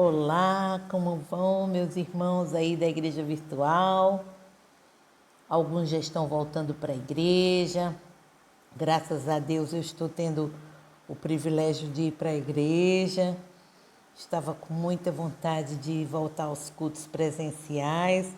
Olá, como vão meus irmãos aí da igreja virtual? Alguns já estão voltando para a igreja. Graças a Deus eu estou tendo o privilégio de ir para a igreja. Estava com muita vontade de voltar aos cultos presenciais.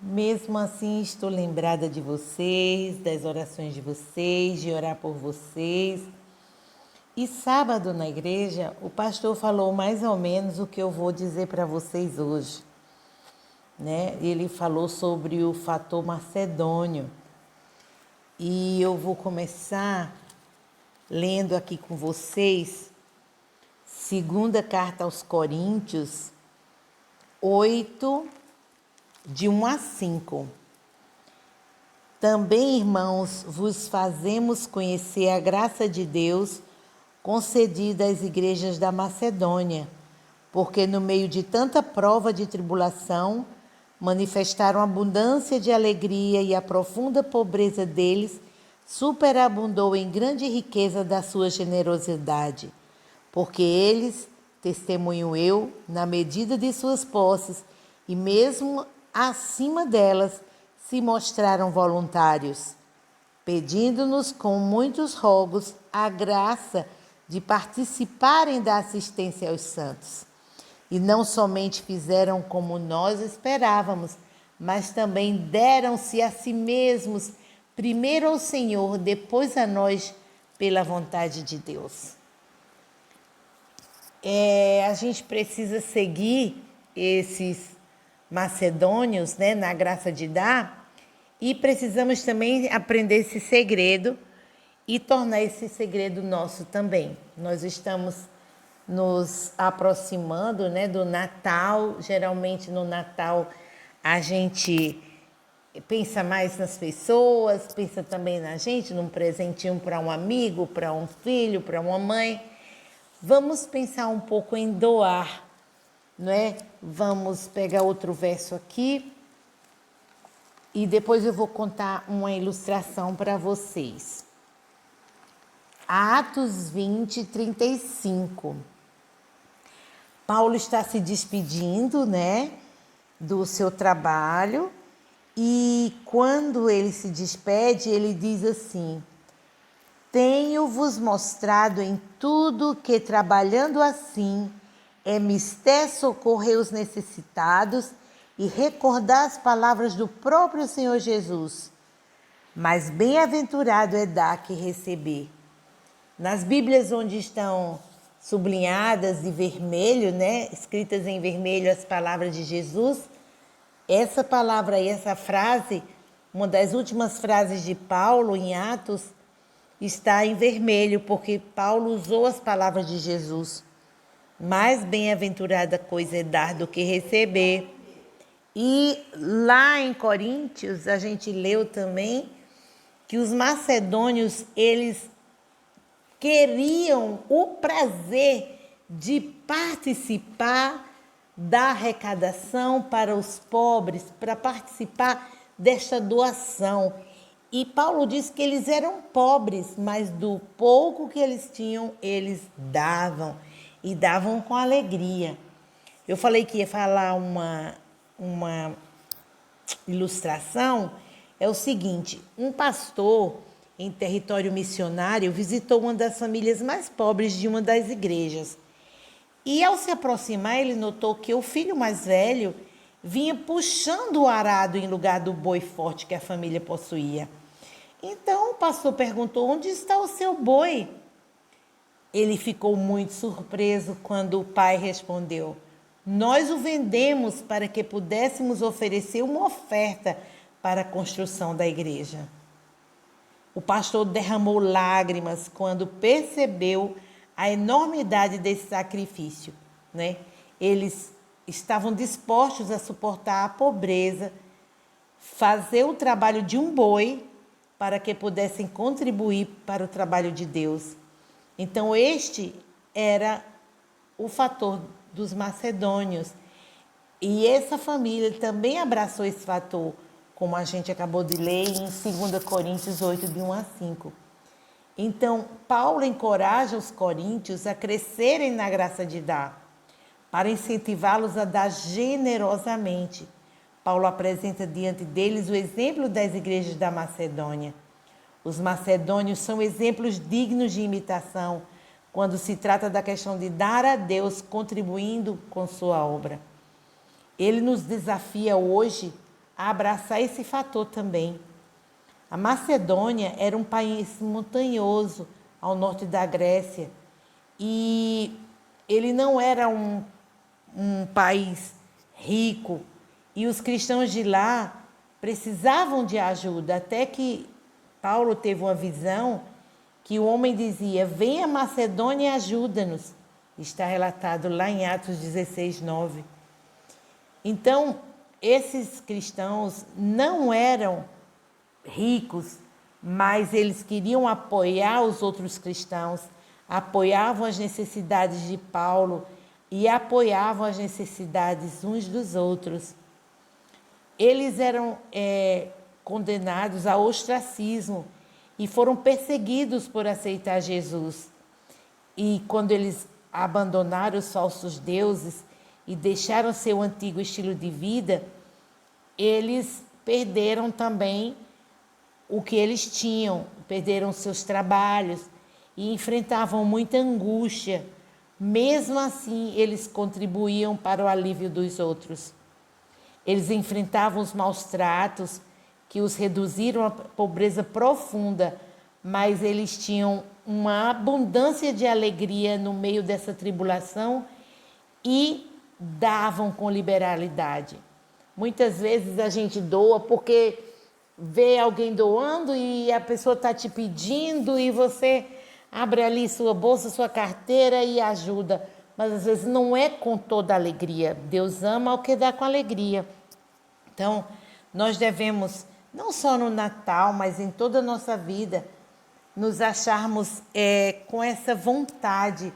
Mesmo assim, estou lembrada de vocês, das orações de vocês, de orar por vocês. E sábado na igreja, o pastor falou mais ou menos o que eu vou dizer para vocês hoje, né? Ele falou sobre o fator macedônio. E eu vou começar lendo aqui com vocês, segunda carta aos Coríntios, 8, de 1 a 5. Também, irmãos, vos fazemos conhecer a graça de Deus concedida às igrejas da Macedônia, porque no meio de tanta prova de tribulação, manifestaram abundância de alegria e a profunda pobreza deles superabundou em grande riqueza da sua generosidade, porque eles, testemunho eu, na medida de suas posses e mesmo acima delas, se mostraram voluntários, pedindo-nos com muitos rogos a graça de participarem da assistência aos santos. E não somente fizeram como nós esperávamos, mas também deram-se a si mesmos, primeiro ao Senhor, depois a nós, pela vontade de Deus. A gente precisa seguir esses macedônios, né, na graça de dar, e precisamos também aprender esse segredo e tornar esse segredo nosso também. Nós estamos nos aproximando, né, do Natal. Geralmente no Natal a gente pensa mais nas pessoas, pensa também na gente, num presentinho para um amigo, para um filho, para uma mãe. Vamos pensar um pouco em doar, não é? Vamos pegar outro verso aqui e depois eu vou contar uma ilustração para vocês. Atos 20, 35. Paulo está se despedindo, né, do seu trabalho, e quando ele se despede, ele diz assim: tenho-vos mostrado em tudo que, trabalhando assim, é mister socorrer os necessitados e recordar as palavras do próprio Senhor Jesus. Mas bem-aventurado é dar que receber. Nas Bíblias onde estão sublinhadas de vermelho, né, escritas em vermelho as palavras de Jesus, essa palavra e essa frase, uma das últimas frases de Paulo em Atos, está em vermelho, porque Paulo usou as palavras de Jesus. Mais bem-aventurada coisa é dar do que receber. E lá em Coríntios, a gente leu também que os macedônios, eles queriam o prazer de participar da arrecadação para os pobres, para participar desta doação. E Paulo diz que eles eram pobres, mas do pouco que eles tinham, eles davam, e davam com alegria. Eu falei que ia falar uma ilustração. É o seguinte: um pastor em território missionário visitou uma das famílias mais pobres de uma das igrejas. E ao se aproximar, ele notou que o filho mais velho vinha puxando o arado em lugar do boi forte que a família possuía. Então o pastor perguntou: onde está o seu boi? Ele ficou muito surpreso quando o pai respondeu: nós o vendemos para que pudéssemos oferecer uma oferta para a construção da igreja. O pastor derramou lágrimas quando percebeu a enormidade desse sacrifício, né? Eles estavam dispostos a suportar a pobreza, fazer o trabalho de um boi para que pudessem contribuir para o trabalho de Deus. Então este era o fator dos macedônios. E essa família também abraçou esse fator, como a gente acabou de ler em 2 Coríntios 8, de 1 a 5. Então, Paulo encoraja os coríntios a crescerem na graça de dar. para incentivá-los a dar generosamente. Paulo apresenta diante deles o exemplo das igrejas da Macedônia. Os macedônios são exemplos dignos de imitação quando se trata da questão de dar a Deus contribuindo com sua obra. Ele nos desafia hoje a abraçar esse fator também. A Macedônia era um país montanhoso ao norte da Grécia e ele não era um país rico e os cristãos de lá precisavam de ajuda, até que Paulo teve uma visão que o homem dizia: venha a Macedônia e ajuda-nos. Está relatado lá em Atos 16, 9. Então, esses cristãos não eram ricos, mas eles queriam apoiar os outros cristãos, apoiavam as necessidades de Paulo e apoiavam as necessidades uns dos outros. Eles eram condenados ao ostracismo e foram perseguidos por aceitar Jesus. E quando eles abandonaram os falsos deuses e deixaram seu antigo estilo de vida, eles perderam também o que eles tinham, perderam seus trabalhos e enfrentavam muita angústia. Mesmo assim, eles contribuíam para o alívio dos outros. Eles enfrentavam os maus tratos que os reduziram à pobreza profunda, mas eles tinham uma abundância de alegria no meio dessa tribulação e davam com liberalidade. Muitas vezes a gente doa porque vê alguém doando e a pessoa está te pedindo e você abre ali sua bolsa, sua carteira e ajuda. Mas às vezes não é com toda a alegria. Deus ama o que dá com alegria. Então, nós devemos, não só no Natal, mas em toda a nossa vida, nos acharmos com essa vontade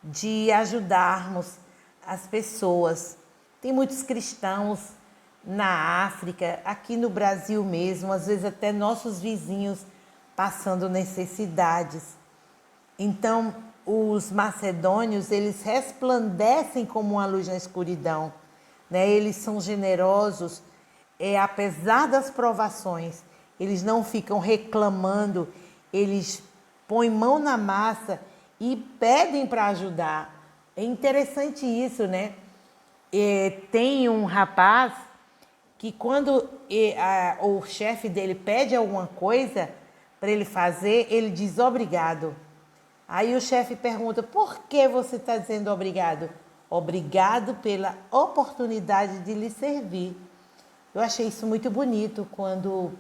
de ajudarmos as pessoas. Tem muitos cristãos na África, aqui no Brasil mesmo, às vezes até nossos vizinhos passando necessidades. Então, os macedônios, eles resplandecem como uma luz na escuridão, né? Eles são generosos, apesar das provações, eles não ficam reclamando, eles põem mão na massa e pedem para ajudar. É interessante isso, né? Tem um rapaz que quando o chefe dele pede alguma coisa para ele fazer, ele diz obrigado. Aí o chefe pergunta: por que você está dizendo obrigado? Obrigado pela oportunidade de lhe servir. Eu achei isso muito bonito quando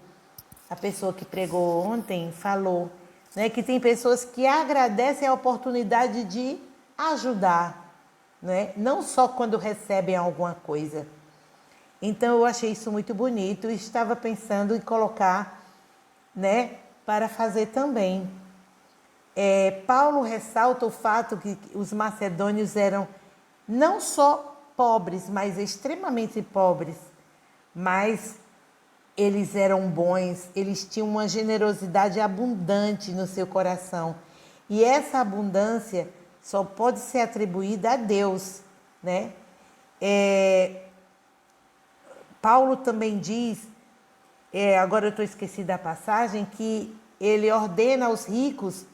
a pessoa que pregou ontem falou, né, que tem pessoas que agradecem a oportunidade de ajudar, né, não só quando recebem alguma coisa. Então eu achei isso muito bonito e estava pensando em colocar, né, para fazer também. Paulo ressalta o fato que os macedônios eram não só pobres, mas extremamente pobres, mas eles eram bons, eles tinham uma generosidade abundante no seu coração. E essa abundância só pode ser atribuída a Deus, né? Paulo também diz, agora eu estou esquecida da passagem, que ele ordena aos ricos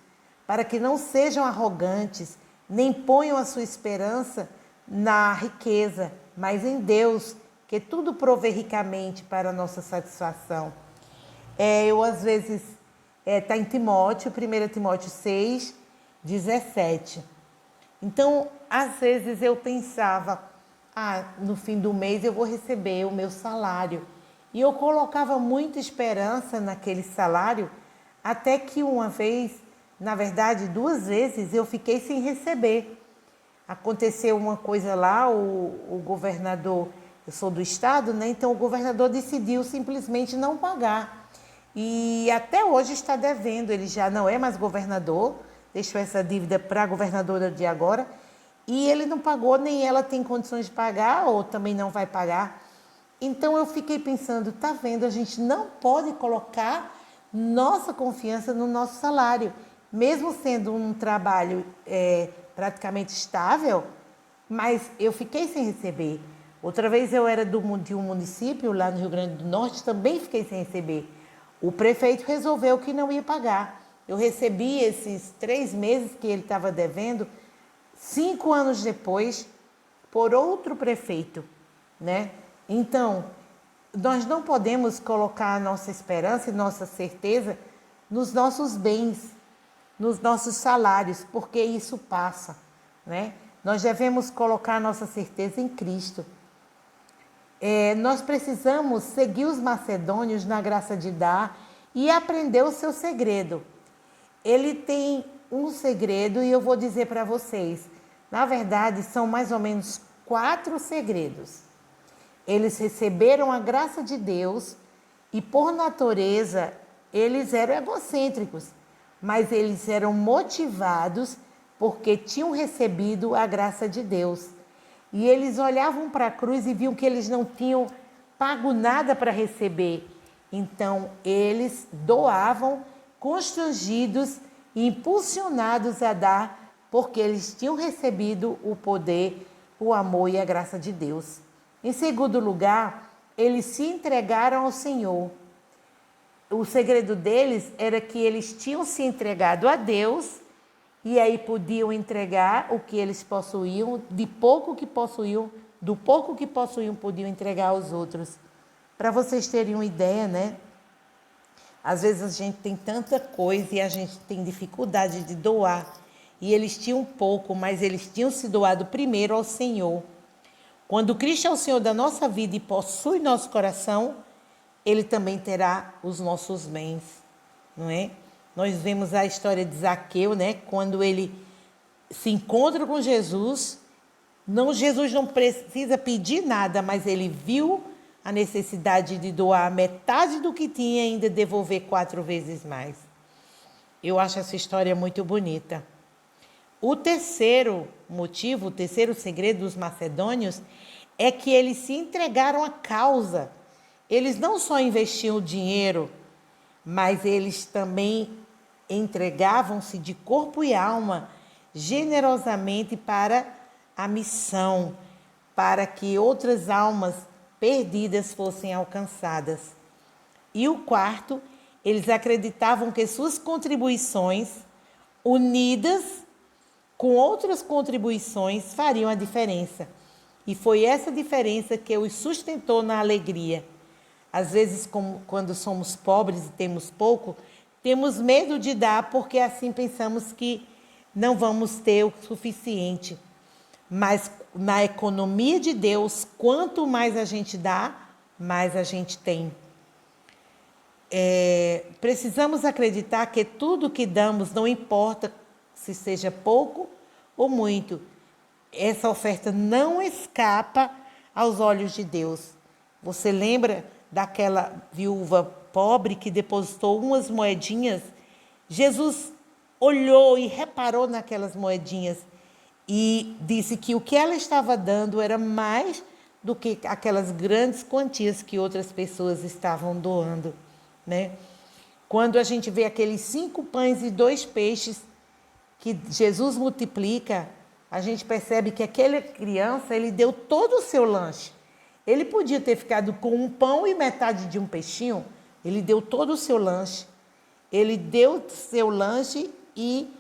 para que não sejam arrogantes, nem ponham a sua esperança na riqueza, mas em Deus, que tudo provê ricamente para a nossa satisfação. Eu, às vezes, está em Timóteo, 1 Timóteo 6, 17. Então, às vezes eu pensava, no fim do mês eu vou receber o meu salário. E eu colocava muita esperança naquele salário, até que uma vez, na verdade 2 vezes, eu fiquei sem receber. Aconteceu uma coisa lá, o governador, eu sou do estado, né? Então o governador decidiu simplesmente não pagar. E até hoje está devendo, ele já não é mais governador, deixou essa dívida para a governadora de agora, e ele não pagou, nem ela tem condições de pagar, ou também não vai pagar. Então eu fiquei pensando, tá vendo, a gente não pode colocar nossa confiança no nosso salário. Mesmo sendo um trabalho praticamente estável, mas eu fiquei sem receber. Outra vez eu era de um município lá no Rio Grande do Norte, também fiquei sem receber. O prefeito resolveu que não ia pagar. Eu recebi esses 3 meses que ele estava devendo, 5 anos depois, por outro prefeito, né? Então, nós não podemos colocar a nossa esperança e nossa certeza nos nossos bens, nos nossos salários, porque isso passa, né? Nós devemos colocar a nossa certeza em Cristo. Nós precisamos seguir os macedônios na graça de dar e aprender o seu segredo. Ele tem um segredo e eu vou dizer para vocês. Na verdade, são mais ou menos 4 segredos. Eles receberam a graça de Deus e, por natureza, eles eram egocêntricos, mas eles eram motivados porque tinham recebido a graça de Deus. E eles olhavam para a cruz e viam que eles não tinham pago nada para receber. Então, eles doavam, constrangidos e impulsionados a dar, porque eles tinham recebido o poder, o amor e a graça de Deus. Em segundo lugar, eles se entregaram ao Senhor. O segredo deles era que eles tinham se entregado a Deus e aí podiam entregar o que eles possuíam, do pouco que possuíam, podiam entregar aos outros. Para vocês terem uma ideia, né? Às vezes a gente tem tanta coisa e a gente tem dificuldade de doar. E eles tinham pouco, mas eles tinham se doado primeiro ao Senhor. Quando Cristo é o Senhor da nossa vida e possui nosso coração, Ele também terá os nossos bens, não é? Nós vemos a história de Zaqueu, né? Quando ele se encontra com Jesus, Jesus não precisa pedir nada, mas ele viu a necessidade de doar metade do que tinha e ainda devolver 4 vezes mais. Eu acho essa história muito bonita. O terceiro motivo, o terceiro segredo dos macedônios é que eles se entregaram à causa. Eles não só investiam dinheiro, mas eles também entregavam-se de corpo e alma generosamente para a missão, para que outras almas perdidas fossem alcançadas. E o quarto, eles acreditavam que suas contribuições, unidas com outras contribuições, fariam a diferença. E foi essa diferença que os sustentou na alegria. Às vezes, quando somos pobres e temos pouco, temos medo de dar porque assim pensamos que não vamos ter o suficiente. Mas na economia de Deus, quanto mais a gente dá, mais a gente tem. Precisamos acreditar que tudo que damos, não importa se seja pouco ou muito, essa oferta não escapa aos olhos de Deus. Você lembra daquela viúva pobre que depositou umas moedinhas? Jesus olhou e reparou naquelas moedinhas e disse que o que ela estava dando era mais do que aquelas grandes quantias que outras pessoas estavam doando, né? Quando a gente vê aqueles 5 pães e 2 peixes que Jesus multiplica, a gente percebe que aquela criança, ele deu todo o seu lanche. Ele podia ter ficado com um pão e metade de um peixinho, ele deu todo o seu lanche. Ele deu seu lanche e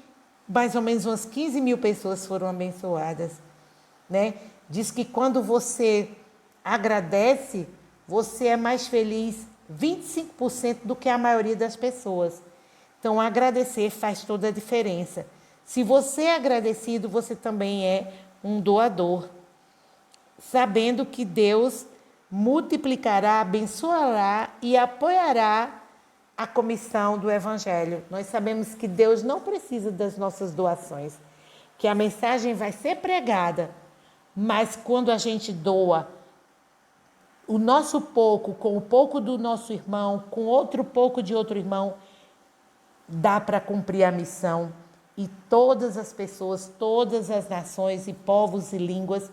mais ou menos umas 15 mil pessoas foram abençoadas, né? Diz que quando você agradece, você é mais feliz 25% do que a maioria das pessoas. Então, agradecer faz toda a diferença. Se você é agradecido, você também é um doador, sabendo que Deus multiplicará, abençoará e apoiará a comissão do Evangelho. Nós sabemos que Deus não precisa das nossas doações, que a mensagem vai ser pregada, mas quando a gente doa o nosso pouco com o pouco do nosso irmão, com outro pouco de outro irmão, dá para cumprir a missão. E todas as pessoas, todas as nações e povos e línguas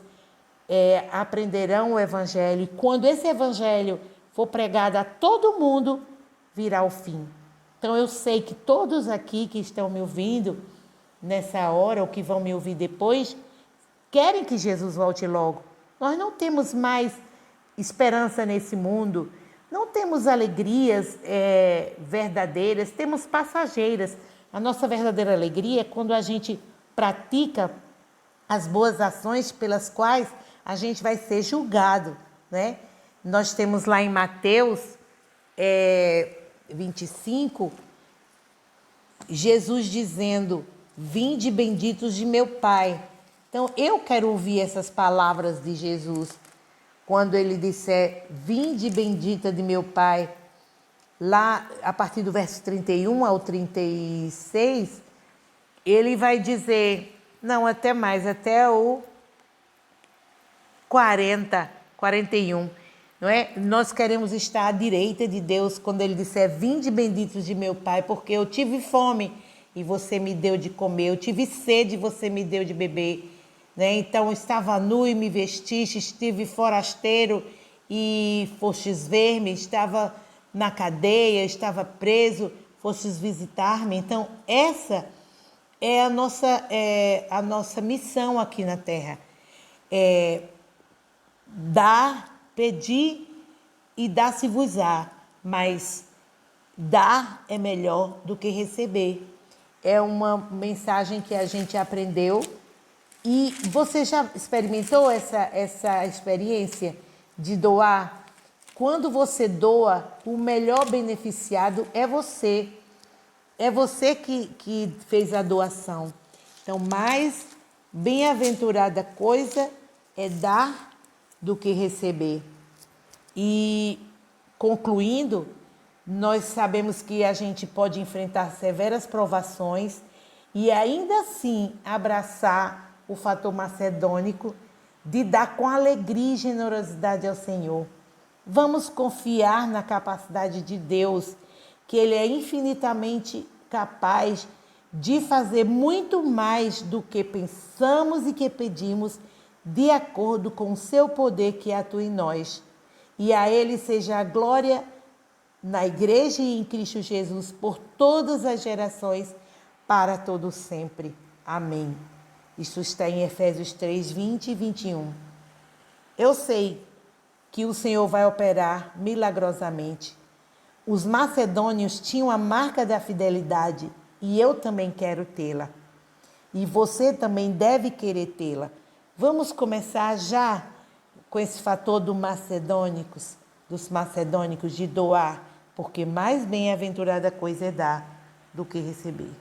aprenderão o Evangelho. E quando esse Evangelho for pregado a todo mundo, virá o fim. Então eu sei que todos aqui que estão me ouvindo nessa hora, ou que vão me ouvir depois, querem que Jesus volte logo. Nós não temos mais esperança nesse mundo, não temos alegrias verdadeiras, temos passageiras. A nossa verdadeira alegria é quando a gente pratica as boas ações pelas quais a gente vai ser julgado, né? Nós temos lá em Mateus 25, Jesus dizendo: vinde benditos de meu Pai. Então, eu quero ouvir essas palavras de Jesus. Quando ele disser, vinde bendita de meu Pai, lá a partir do verso 31 ao 36, ele vai dizer, não, até mais, até o 41, não é? Nós queremos estar à direita de Deus quando ele disser, vinde benditos de meu Pai, porque eu tive fome e você me deu de comer, eu tive sede e você me deu de beber, né? Então, estava nu e me vestiste, estive forasteiro e fostes ver-me, estava na cadeia, estava preso, fostes visitar-me. Então, essa é a nossa missão aqui na Terra. Dar, pedir e dar-se-vos-á, mas dar é melhor do que receber. É uma mensagem que a gente aprendeu. E você já experimentou essa experiência de doar? Quando você doa, o melhor beneficiado é você. É você que fez a doação. Então, mais bem-aventurada coisa é dar do que receber. E, concluindo, nós sabemos que a gente pode enfrentar severas provações e ainda assim abraçar o fator macedônico de dar com alegria e generosidade ao Senhor. Vamos confiar na capacidade de Deus, que Ele é infinitamente capaz de fazer muito mais do que pensamos e que pedimos, de acordo com o seu poder que atua em nós. E a Ele seja a glória na Igreja e em Cristo Jesus por todas as gerações, para todo sempre. Amém. Isso está em Efésios 3, 20 e 21. Eu sei que o Senhor vai operar milagrosamente. Os macedônios tinham a marca da fidelidade e eu também quero tê-la. E você também deve querer tê-la. Vamos começar já com esse fator dos macedônicos de doar, porque mais bem-aventurada coisa é dar do que receber.